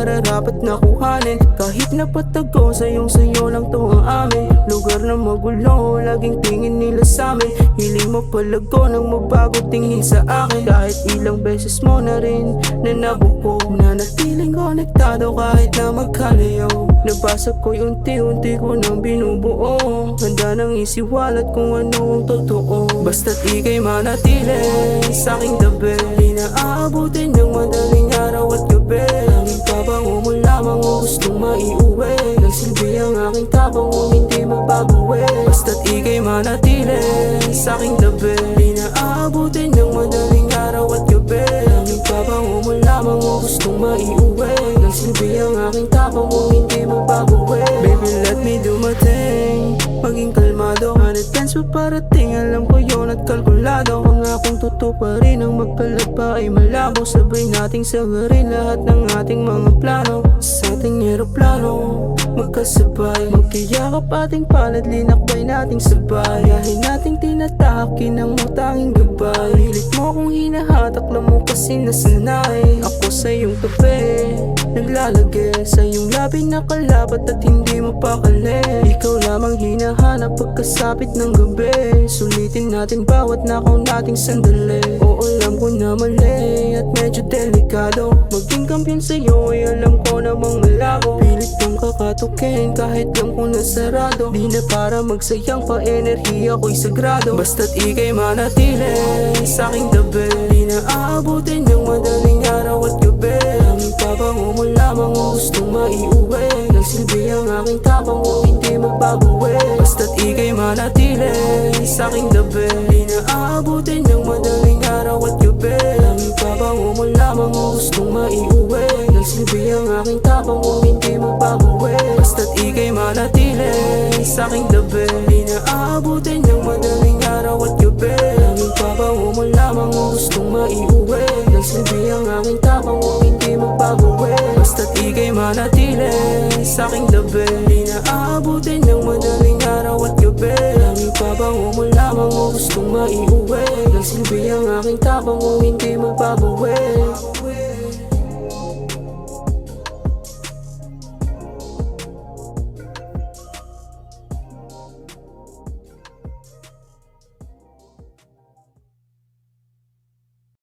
mararapat na kuhanin. Kahit napatago sayo lang to ang amin. Lugar na magulo, laging tingin nila sa'min. Hiling mo palago nang mabago tingin sa akin. Kahit ilang beses mo na rin na nabuko, nanatiling konektado kahit na magkalayo. Nabasa ko'y unti-unti ko nang binubuo. Handa nang isiwalat kung ano ang totoo. Basta't ika'y manatili sa'king tabi. Di na aabutin ng madaling araw at gabi. Tanging tabango mo lamang ang gustong maiuwi. Nagsilbi ang aking tapang kung hindi mababawi. Basta't ika'y manatili sa'king tabi. Di na aabutin ng madaling araw at gabi. Tanging tabango mo lamang ang gustong maiuwi. Nagsilbi ang aking tapang kung hindi mababawi. Baby, let me dumating, maging kalmado. Advance pa parating, alam ko yun at kalkulado. Ang akong tutuparin ang magkalat pa ay malabo. Sabay nating sagarin lahat ng ating mga plano. Sa ating eroplano magkasabay, magkayakap ating palad, linakbay nating sabay. Yahin nating tinatahakin ang utanging gabay. Pilit mo kung hinahatak lang mo kasi nasanay. Ako sa iyong tabi, naglalagay sa iyong labi na kalapat at hindi mapakali. Ikaw lamang hinahanap pagkasapit ng gabi. Sulitin natin bawat nakaw nating sandali. Oo, alam ko na mali at medyo delikado. Maging kampiyon sa'yo ay alam ko namang malabo. Pilit kang kakatukin kahit lang ko nasarado. Di na para magsayang pa enerhiya ko'y sagrado. Basta't ika'y manatili sa'king tabi. Di na aabutin ng madaling araw at gabi. Tanging tabango mo lamang ang gustong maiuwi. Nagsilbi ang aking tapang kung hindi magbabawi. Basta't ika'y manatili sa'king tabi. Di na aabutin ng madaling araw at gabi. Tanging tabango mo lamang ang gustong maiuwi. Nagsilbi ang aking tapang kung hindi magbabawi. Basta't ika'y manatili sa'king tabi. Di na aabutin ng madaling araw at gabi. Tanging tabango mo lamang ang gustong maiuwi. Nagsilbi ang aking tapang kung hindi magbabawi. Basta't ika'y manatili sa'king tabi. Di na aabutin ng madaling araw at gabi. Tanging pabango mo lamang ang gustong maiuwi. Nagsilbi ang aking tapang kung hindi magbabawi.